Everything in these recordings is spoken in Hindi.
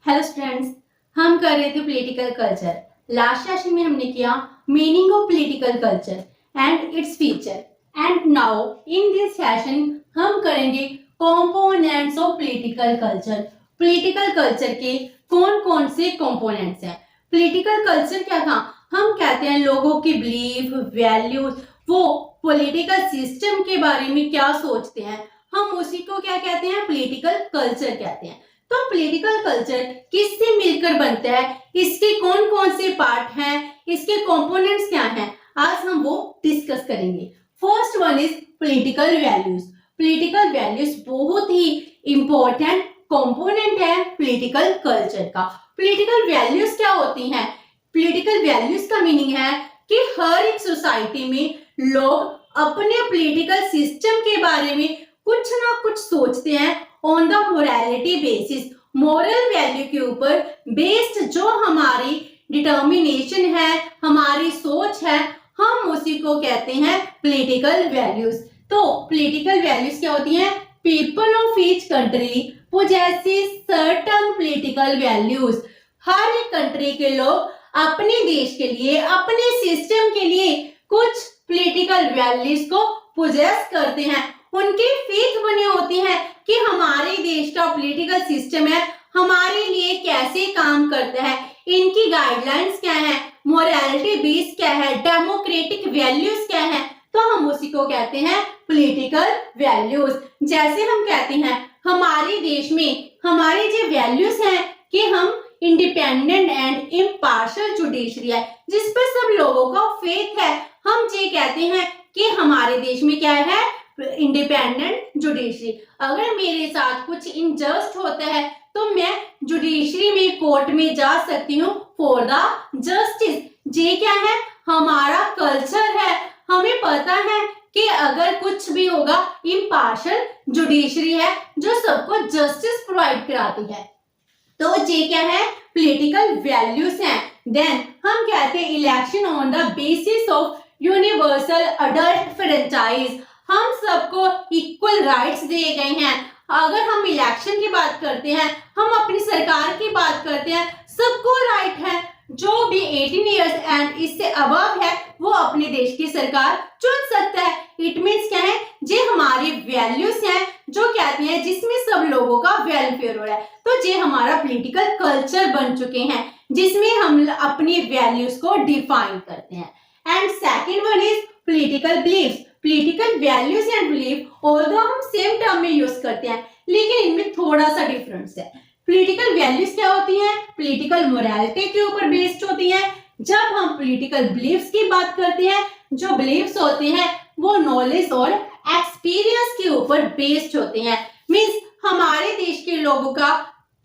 हेलो स्टूडेंट्स, हम कर रहे थे पॉलिटिकल कल्चर। लास्ट सेशन में हमने किया meaning of political culture and its feature. And now in this session हम करेंगे components of political culture. Political culture के कौन कौन से कंपोनेंट्स हैं। पॉलिटिकल कल्चर क्या था? हम कहते हैं लोगों की बिलीफ, वैल्यूज, वो पॉलिटिकल सिस्टम के बारे में क्या सोचते हैं, हम उसी को क्या कहते हैं? पॉलिटिकल कल्चर कहते हैं। तो पॉलिटिकल कल्चर किससे मिलकर बनता है, इसके कौन कौन से पार्ट हैं, इसके कंपोनेंट्स क्या हैं, आज हम वो डिस्कस करेंगे। First one is political values. Political values बहुत ही इंपॉर्टेंट कंपोनेंट है पॉलिटिकल कल्चर का। पॉलिटिकल वैल्यूज क्या होती हैं? पॉलिटिकल वैल्यूज का मीनिंग है कि हर एक सोसाइटी में लोग अपने पॉलिटिकल सिस्टम के बारे में कुछ ना कुछ सोचते हैं on the morality basis. Moral value के ऊपर बेस्ड जो हमारी डिटर्मिनेशन है, हमारी सोच है, हम उसी को कहते हैं पॉलिटिकल वैल्यूज। तो पॉलिटिकल वैल्यूज क्या होती हैं? People of each country possesses certain political values. हर एक कंट्री के लोग अपने देश के लिए, अपने सिस्टम के लिए कुछ पॉलिटिकल वैल्यूज को पोजेस करते हैं। उनकी फेथ बनी होती है कि हमारे देश का पॉलिटिकल सिस्टम है हमारे लिए कैसे काम करता है, इनकी गाइडलाइंस क्या है, मोरालिटी बेस क्या है, डेमोक्रेटिक वैल्यूज क्या है, तो हम उसी को कहते हैं पॉलिटिकल वैल्यूज। जैसे हम कहते हैं हमारे देश में हमारे जो वैल्यूज हैं कि हम इंडिपेंडेंट एंड इम्पार्शियल जुडिशरी है, जिस पर सब लोगों का फेथ है। हम ये कहते हैं कि हमारे देश में क्या है? Independent judiciary. अगर मेरे साथ कुछ इनजस्ट होता है तो मैं जुडिशरी में, कोर्ट में जा सकती हूँ फॉर द जस्टिस। ये क्या है? हमारा कल्चर है। हमें पता है कि अगर कुछ भी होगा, इम्पार्शियल जुडिशरी है जो सबको जस्टिस प्रोवाइड कराती है। तो ये क्या है? पॉलिटिकल वैल्यूज हैं। देन हम कहते हैं election on the basis of universal adult franchise. हम सबको इक्वल राइट्स दिए गए हैं। अगर हम इलेक्शन की बात करते हैं, हम अपनी सरकार की बात करते हैं, सबको राइट है। जो भी 18 इयर्स एंड इससे अबव है वो अपने देश की सरकार चुन सकता है। इट मीन्स क्या है? ये हमारी वैल्यूज हैं जो कहती हैं जिसमें सब लोगों का वेलफेयर हो रहा है। तो ये हमारा पॉलिटिकल कल्चर बन चुके हैं जिसमें हम अपनी वैल्यूज को डिफाइन करते हैं। And second one is political beliefs. Political values and belief although हम सेम टर्म में यूज करते हैं लेकिन इनमें थोड़ा सा डिफरेंस है। पॉलिटिकल वैल्यूज क्या होती हैं? पॉलिटिकल मोरालिटी के ऊपर बेस्ड होती हैं। जब हम पॉलिटिकल बिलीफ्स की बात करते हैं, जो बिलीफ्स होते हैं वो नॉलेज और एक्सपीरियंस के ऊपर बेस्ड होते हैं। मींस हमारे देश के लोगों का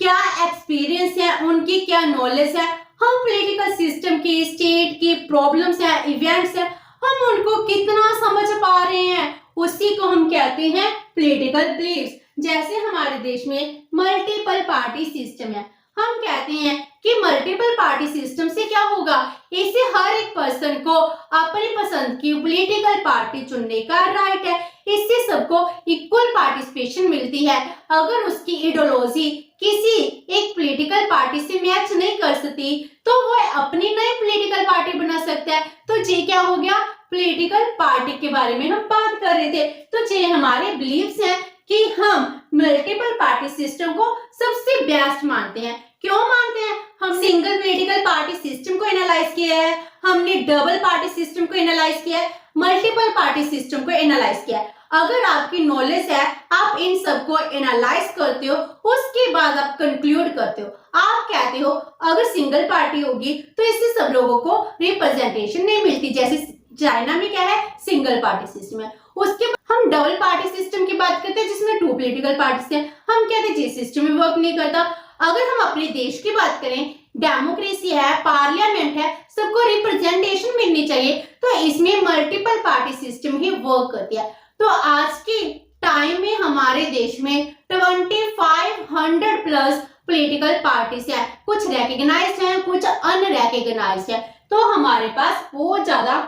क्या एक्सपीरियंस है, उनकी क्या नॉलेज है, हम पॉलिटिकल सिस्टम की, स्टेट की प्रॉब्लम्स है, इवेंट्स है, हम उनको कितना समझ पा रहे हैं, उसी को हम कहते हैं पॉलिटिकल बिलीफ्स। जैसे हमारे देश में मल्टीपल पार्टी सिस्टम है, हम कहते हैं कि मल्टीपल पार्टी सिस्टम से क्या होगा? इससे हर एक पर्सन को अपनी पसंद की पॉलिटिकल पार्टी चुनने का राइट है। इससे सबको इक्वल पार्टिसिपेशन मिलती है। अगर उसकी आइडियोलॉजी किसी एक पॉलिटिकल पार्टी से मैच नहीं कर सकती तो वो अपनी नई पॉलिटिकल पार्टी बना सकता है। तो ये क्या हो गया? पॉलिटिकल पार्टी के बारे में हम बात कर रहे थे। तो ये हमारे बिलीफ्स हैं कि हम मल्टीपल पार्टी सिस्टम को सबसे बेस्ट मानते हैं। क्यों मानते हैं? हम सिंगल पॉलिटिकल पार्टी सिस्टम को एनालाइज किया है, हमने डबल पार्टी सिस्टम को एनालाइज किया है, मल्टीपल पार्टी सिस्टम को एनालाइज किया है। अगर आपकी नॉलेज है, आप इन सबको एनालाइज करते हो, उसके बाद आप कंक्लूड करते हो, आप कहते हो अगर सिंगल पार्टी होगी तो इससे सब लोगों को रिप्रेजेंटेशन नहीं मिलती। जैसे चाइना में क्या है? सिंगल पार्टी सिस्टम है। उसके बाद हम डबल पार्टी सिस्टम की बात करते हैं जिसमें 2 पॉलिटिकल पार्टीज हैं। हम कहते हैं ये सिस्टम में वर्क नहीं करता। अगर हम अपने देश की बात करें, डेमोक्रेसी है, पार्लियामेंट है, सबको रिप्रेजेंटेशन मिलनी चाहिए, तो इसमें मल्टीपल पार्टी सिस्टम ही वर्क करती है। तो आज के टाइम में हमारे देश में 2500 प्लस पॉलिटिकल पार्टीज है। कुछ रिकॉग्नाइज्ड हैं, कुछ अनरिकॉग्नाइज्ड है। तो हमारे पास बहुत ज्यादा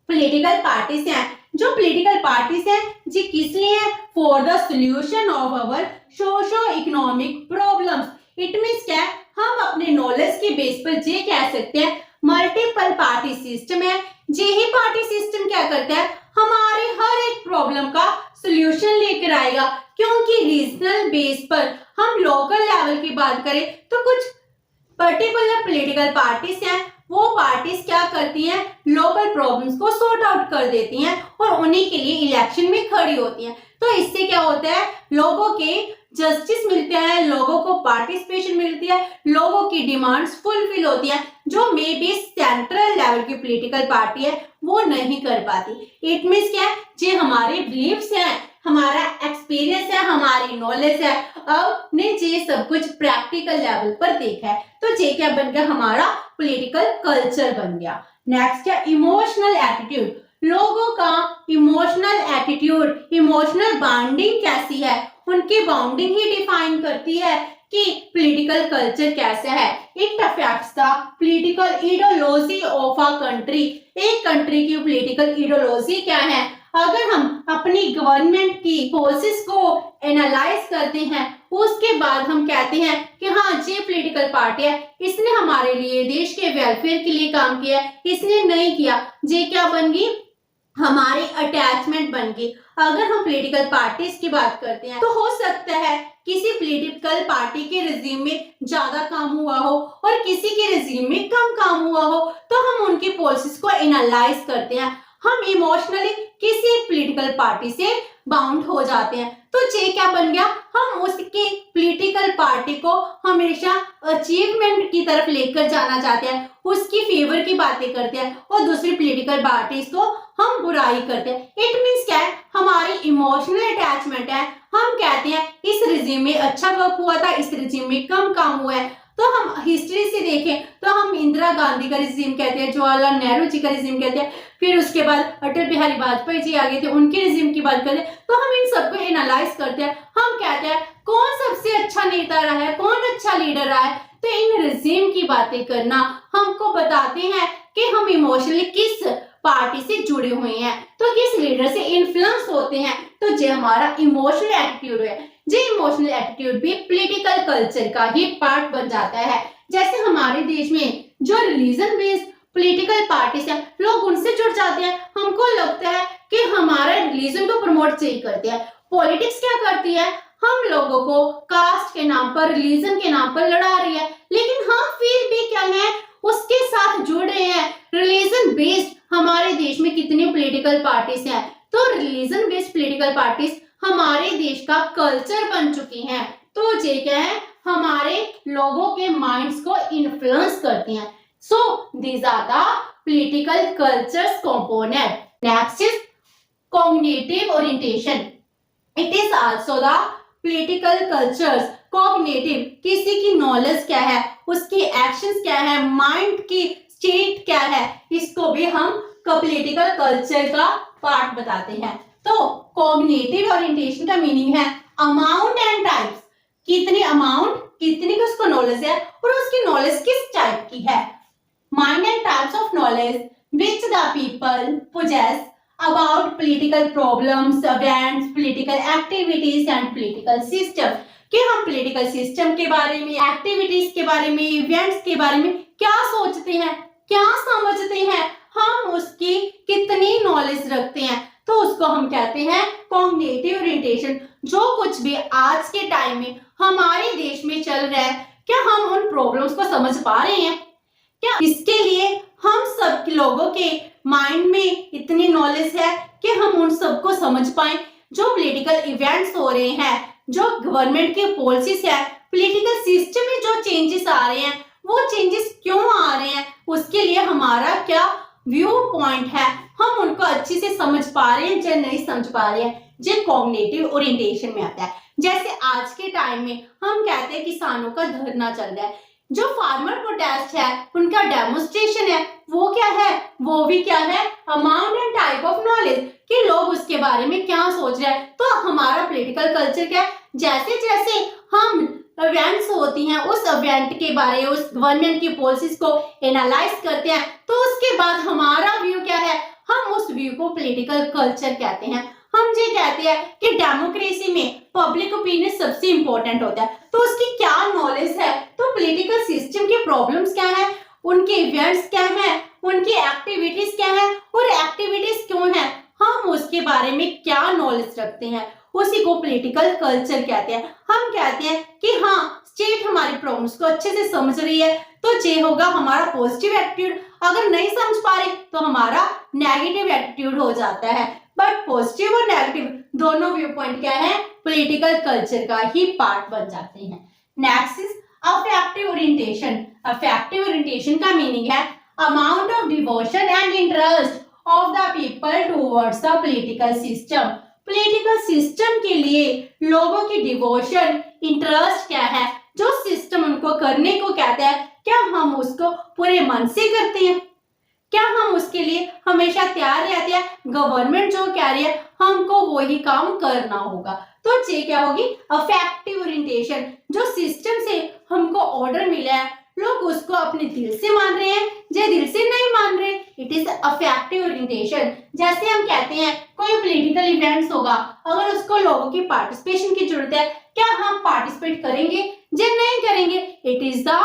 पॉलिटिकल पार्टीज हैं। जो पॉलिटिकल पार्टीज हैं जी किस लिए है? For the solution of our socio economic problems. It means क्या है, हम अपने नॉलेज के बेस पर ये कह सकते हैं मल्टीपल पार्टी सिस्टम है। यही पार्टी सिस्टम क्या करता है, हमारे हर एक प्रॉब्लम का सोल्यूशन लेकर आएगा। क्योंकि रीजनल बेस पर हम लोकल लेवल की बात करें तो कुछ पर्टिकुलर पॉलिटिकल पार्टीज हैं, वो पार्टीज क्या करती हैं, लोकल प्रॉब्लम्स को सॉर्ट आउट कर देती हैं और उन्हीं के लिए इलेक्शन में खड़ी होती हैं। तो इससे क्या होता है, लोगों के जस्टिस मिलते हैं, लोगों को पार्टिसिपेशन मिलती है, लोगों की डिमांड्स फुलफिल होती है, जो मे बी सेंट्रल लेवल की पॉलिटिकल पार्टी है वो नहीं कर पाती। इट मीन्स क्या है, जो हमारे बिलीव्स हैं, हमारा एक्सपीरियंस है, हमारी नॉलेज है, अब ने ये सब कुछ प्रैक्टिकल लेवल पर देखा है, तो ये क्या बन गया, हमारा पॉलिटिकल कल्चर बन गया। नेक्स्ट है इमोशनल एटीट्यूड। लोगों का इमोशनल एटीट्यूड, इमोशनल बॉन्डिंग कैसी है, उनकी बॉन्डिंग ही डिफाइन करती है कि पॉलिटिकल कल्चर कैसा है। It affects the political ideology of a country. एक कंट्री की पॉलिटिकल आइडियोलॉजी क्या है, अगर हम अपनी गवर्नमेंट की पॉलिसीज को एनालाइज करते हैं, उसके बाद हम कहते हैं कि हाँ ये पॉलिटिकल पार्टी है, इसने हमारे लिए देश के वेलफेयर के लिए काम किया, इसने नहीं किया, ये क्या बन गई, हमारी अटैचमेंट बन गई। अगर हम पॉलिटिकल पार्टीज की बात करते हैं तो हो सकता है किसी पॉलिटिकल पार्टी के रिजीम में ज्यादा काम हुआ हो और किसी के रिजीम में कम काम हुआ हो, तो हम उनकी पॉलिसीज को एनालाइज करते हैं, हम इमोशनली किसी पॉलिटिकल पार्टी से बाउंड हो जाते हैं। तो ये क्या बन गया, हम उसकी पॉलिटिकल पार्टी को हमेशा अचीवमेंट की तरफ लेकर जाना चाहते हैं, उसकी फेवर की बातें करते हैं और दूसरी पॉलिटिकल पार्टीज को हम बुराई करते हैं। इट मीन्स क्या है, हमारी इमोशनल अटैचमेंट है, हम कहते हैं इस रिजीम में अच्छा वर्क हुआ था, इस रिजीम में कम काम हुआ है। तो हम हिस्ट्री से देखें तो हम इंदिरा गांधी का रिजीम कहते हैं, जवाहरलाल नेहरू जी का रिजीम कहते हैं, फिर उसके बाद अटल बिहारी वाजपेयी जी आ गए थे, उनके रिजीम की बात करते हैं। तो हम इन सबको एनालाइज करते हैं, हम कहते हैं कौन सबसे अच्छा नेता रहा है, कौन अच्छा लीडर रहा है। तो इन रिजीम की बातें करना हमको बताते हैं कि हम इमोशनली किस पार्टी से जुड़े हुए हैं, तो किस लीडर से इन्फ्लुएंस होते हैं। तो ये हमारा इमोशनल एटीट्यूड है। ये इमोशनल एटीट्यूड भी पॉलिटिकल कल्चर का ही पार्ट बन जाता है। जैसे हमारे देश में जो रिलीजन बेस्ड पॉलिटिकल पार्टीज है, लोग उनसे जुड़ जाते हैं, हमको लगता है कि हमारा रिलीजन को प्रमोट चाहिए करते हैं। पॉलिटिक्स क्या करती है, हम लोगों को कास्ट के नाम पर, रिलीजन के नाम पर लड़ा रही है, लेकिन हम फिर भी क्या है उसके साथ जुड़ रहे हैं। रिलीजन बेस्ड हमारे देश में कितनी पॉलिटिकल पार्टीज हैं, तो रिलीजन बेस्ड पॉलिटिकल पार्टीज हमारे देश का कल्चर बन चुकी हैं। तो ये क्या है, हमारे लोगों के माइंड्स को इन्फ्लुएंस करती हैं। So these are the political cultures component. Next is cognitive orientation. It is also the political cultures cognitive, किसी की नॉलेज क्या है, उसकी एक्शंस क्या है, माइंड की स्टेट क्या है, इसको भी हम पॉलिटिकल कल्चर का पार्ट बताते हैं। तो कॉग्निटिव ओरिएंटेशन का मीनिंग है अमाउंट एंड टाइप्स, कितनी अमाउंट, कितनी की उसको नॉलेज है और उसकी नॉलेज किस टाइप की है। Mind and types of knowledge which the people possess about political problems, events, political activities and political system, कि हम पॉलिटिकल सिस्टम के बारे में, एक्टिविटीज के बारे में, इवेंट्स के बारे में क्या सोचते हैं, क्या समझते हैं, हम उसकी कितनी नॉलेज रखते हैं, तो उसको हम कहते हैं कॉग्निटिव ओरिएंटेशन। जो कुछ भी आज के टाइम में हमारे देश में चल रहा है, क्या हम उन प्रॉब्लम्स को समझ पा रहे हैं, क्या इसके लिए हम सब लोगों के माइंड में इतनी नॉलेज है कि हम उन सबको समझ पाए। जो पॉलिटिकल इवेंट्स हो रहे हैं, जो गवर्नमेंट की पॉलिसीज है, पॉलिटिकल सिस्टम में जो चेंजेस आ रहे हैं, वो चेंजेस क्यों आ रहे हैं, उसके लिए हमारा क्या व्यू पॉइंट है, हम उनको अच्छे से समझ पा रहे हैं या नहीं समझ पा रहे हैं, ये कॉग्निटिव ओरिएंटेशन में आता है। जैसे आज के टाइम में हम कहते हैं किसानों का धरना चल रहा है, जो फार्मर प्रोटेस्ट है, उनका डेमोन्स्ट्रेशन है, वो क्या है, वो भी क्या है amount and type of knowledge, कि लोग उसके बारे में क्या सोच रहे हैं। तो हमारा पॉलिटिकल कल्चर क्या है, जैसे जैसे हम इवेंट्स होती हैं, उस इवेंट के बारे में, उस गवर्नमेंट की पॉलिसीज को एनालाइज करते हैं, तो उसके बाद हमारा व्यू क्या है, हम उस व्यू को पॉलिटिकल कल्चर कहते हैं। हम ये कहते हैं कि डेमोक्रेसी में पब्लिक ओपिनियन सबसे इंपॉर्टेंट होता है, तो उसकी क्या नॉलेज है, तो पॉलिटिकल सिस्टम के प्रॉब्लम्स क्या है, उनके इवेंट्स क्या है, उनकी एक्टिविटीज क्या है और एक्टिविटीज क्यों है, हम उसके बारे में क्या नॉलेज रखते हैं, उसी को पॉलिटिकल कल्चर कहते हैं। हम कहते हैं कि हाँ स्टेट हमारी प्रॉब्लम्स को अच्छे से समझ रही है, तो ये होगा हमारा पॉजिटिव एटीट्यूड। अगर नहीं समझ पा रही तो हमारा नेगेटिव एटीट्यूड हो जाता है। बट पॉजिटिव और नेगेटिव दोनों व्यू पॉइंट क्या है, पॉलिटिकल कल्चर का ही पार्ट बन जाते हैं। Next is affective orientation. Affective orientation का मीनिंग है amount of devotion and interest of the people towards the political system. Political system के लिए लोगों की डिवोशन, इंटरेस्ट क्या है, जो सिस्टम उनको करने को कहता है, क्या हम उसको पूरे मन से करते हैं, क्या हम उसके लिए हमेशा तैयार रहते हैं, गवर्नमेंट जो कह रही है हमको वही काम करना होगा, तो ये क्या होगी अफेक्टिव ओरिएंटेशन। जो सिस्टम से हमको ऑर्डर मिला है लोग उसको अपने दिल से मान रहे हैं, जो दिल से नहीं मान रहे, इट इज अफेक्टिव ओरिएंटेशन। जैसे हम कहते हैं कोई पॉलिटिकल इवेंट्स होगा, अगर उसको लोगों की पार्टिसिपेशन की जरूरत है, क्या हम पार्टिसिपेट करेंगे, जो नहीं करेंगे, it is the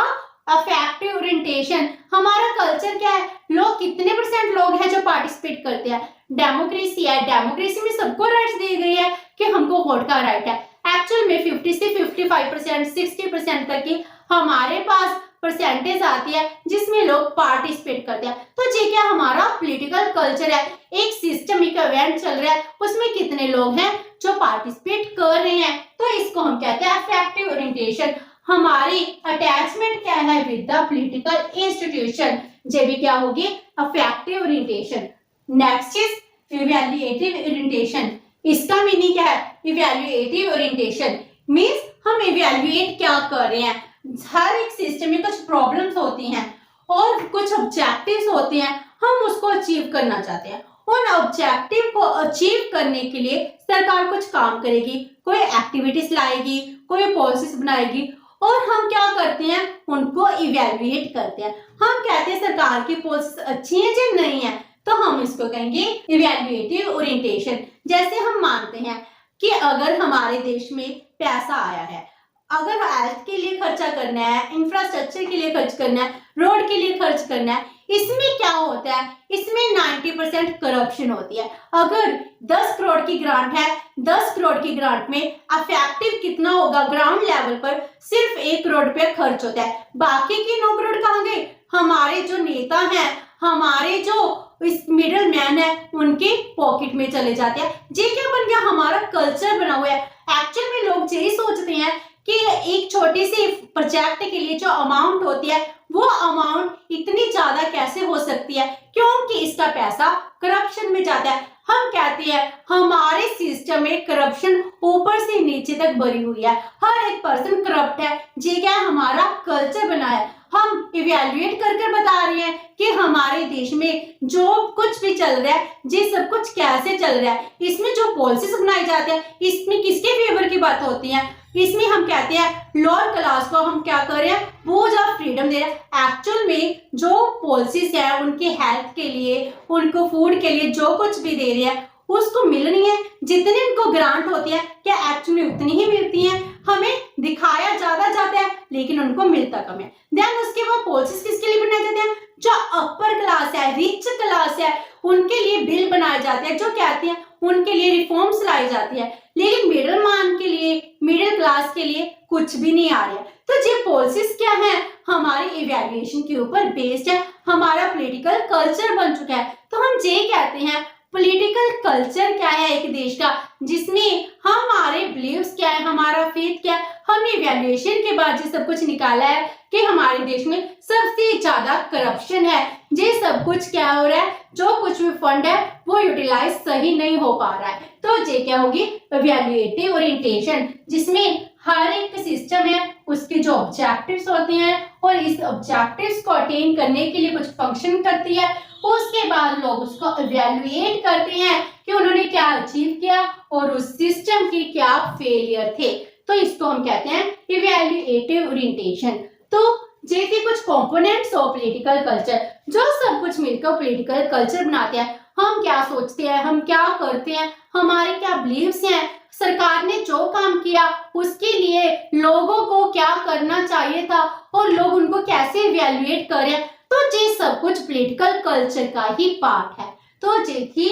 affective orientation. हमारा कल्चर क्या है, लोग कितने परसेंट लोग हैं जो पार्टिसिपेट करते हैं, डेमोक्रेसी है, डेमोक्रेसी में सबको राइट्स दी गई है कि हमको वोट का राइट है। एक्चुअल में 50 से 55%, 60% तक की हमारे पास परसेंटेज आती है जिसमें लोग पार्टिसिपेट करते हैं। तो ये क्या हमारा पॉलिटिकल कल्चर है, एक सिस्टमिक इवेंट चल रहा है, उसमें कितने लोग हैं जो पार्टिसिपेट कर रहे हैं, तो इसको हम कहते हैं अफेक्टिव ओरिएंटेशन। हमारी अटैचमेंट क्या है विद द पॉलिटिकल इंस्टीट्यूशन, ये भी क्या होगी affective orientation. Next is evaluative orientation. इसका मीनिंग क्या है, इवैल्यूएटिव ओरिएंटेशन मींस हम इवैल्यूएट क्या कर रहे हैं। हर एक सिस्टम में कुछ प्रॉब्लम्स होती हैं और कुछ ऑब्जेक्टिव्स होते हैं, हम उसको अचीव करना चाहते हैं। उन ऑब्जेक्टिव को अचीव करने के लिए सरकार कुछ काम करेगी, कोई एक्टिविटीज लाएगी, कोई पॉलिसीज बनाएगी, और हम क्या करते हैं उनको इवैल्यूएट करते हैं। हम कहते हैं सरकार की पॉलिसीज अच्छी है या नहीं है, तो हम इसको कहेंगे इवैल्यूएटिव ओरिएंटेशन। जैसे हम मानते हैं कि अगर हमारे देश में पैसा आया है, अगर हेल्थ के लिए खर्चा करना है, इंफ्रास्ट्रक्चर के लिए खर्च करना है, रोड के लिए खर्च करना है, इसमें क्या होता है, इसमें 90% करप्शन होती है। अगर 10 करोड़ की ग्रांट है, 10 करोड़ की ग्रांट में इफेक्टिव कितना होगा, ग्राउंड लेवल पर सिर्फ 1 करोड़ रुपया खर्च होता है, बाकी के 9 करोड़ कहाँ गए, हमारे जो नेता हैं, हमारे जो इस मिडिल मैन है उनके पॉकेट में चले जाते हैं। ये क्या बन गया, हमारा कल्चर बना हुआ है। एक्चुअल में लोग यही सोचते हैं कि एक छोटी सी प्रोजेक्ट के लिए जो अमाउंट होती है वो अमाउंट इतनी ज्यादा कैसे हो सकती है, क्योंकि इसका पैसा करप्शन में जाता है। हम कहते हैं हमारे सिस्टम में करप्शन ऊपर से नीचे तक भरी हुई है, हर एक पर्सन करप्ट है। ये क्या हमारा कल्चर बना है। हम इवैल्यूएट कर कर बता रहे हैं कि हमारे देश में जो कुछ भी चल रहा है ये सब कुछ कैसे चल रहा है, इसमें जो पॉलिसीज बनाई जाती है इसमें किसके फेवर की बात होती है। इसमें हम कहते हैं लोअर क्लास को हम क्या कर रहे हैं, वो ज्यादा फ्रीडम दे रहे हैं। एक्चुअल में जो पॉलिसीज है उनके हेल्थ के लिए, उनको फूड के लिए जो कुछ भी दे रहे हैं उसको मिल रही है, जितनी उनको ग्रांट होती है क्या एक्चुअली उतनी ही मिलती है। हमें दिखाया ज्यादा जाता है लेकिन उनको मिलता कम है। देन उसके बाद पॉलिसीज किसके लिए बनाए जाते हैं, जो अपर क्लास है, रिच क्लास है, उनके लिए बिल बनाए जाते हैं, जो कहते हैं उनके लिए रिफॉर्म्स लाई जाती है। लेकिन मिडिल मैन के लिए, मिडिल क्लास के लिए कुछ भी नहीं आ रहा है। तो ये पॉलिसीज क्या है, हमारी इवैल्यूएशन के ऊपर बेस्ड है, हमारा पॉलिटिकल कल्चर बन चुका है। तो हम ये कहते हैं पॉलिटिकल कल्चर क्या है एक देश का, जिसमें हमारे बिलीव्स क्या है, हमारा फेथ क्या है। हमने इवैल्यूएशन के बाद ये सब कुछ निकाला है कि हमारे देश में सबसे ज्यादा करप्शन है। ये सब कुछ क्या हो रहा है, जो कुछ भी फंड है वो यूटिलाइज सही नहीं हो पा रहा है। तो ये क्या होगी इवैल्यूएटिव ओरिएंटेशन, जिसमें हर एक सिस्टम है उसके जो ऑब्जेक्टिव्स होते हैं और इस ऑब्जेक्टिव्स को अटेन करने के लिए कुछ फंक्शन करती है। उसके बाद लोग उसको इवैल्यूएट करते हैं कि उन्होंने क्या अचीव किया और उस सिस्टम के क्या फेलियर थे। तो इसको हम कहते हैं इवैल्यूएटिव ओरिएंटेशन। तो जैसे कुछ कंपोनेंट्स ऑफ पॉलिटिकल कल्चर, जो सब कुछ मिलकर पॉलिटिकल कल्चर बनाते हैं, हम क्या सोचते हैं, हम क्या करते हैं, हमारे क्या बिलीव्स हैं, सरकार ने जो काम किया उसके लिए लोगों को क्या करना चाहिए था और लोग उनको कैसे इवैल्यूएट करें, तो ये सब कुछ पॉलिटिकल कल्चर का ही पार्ट है। तो ये थी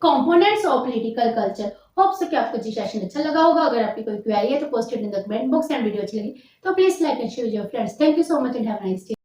components of political culture. Hope so कि आपको ये सेशन अच्छा लगा होगा। अगर आपकी कोई क्वेरी है तो post it in the comment box and video अच्छी लगी तो please like and share with your friends. Thank you so much and have a nice day.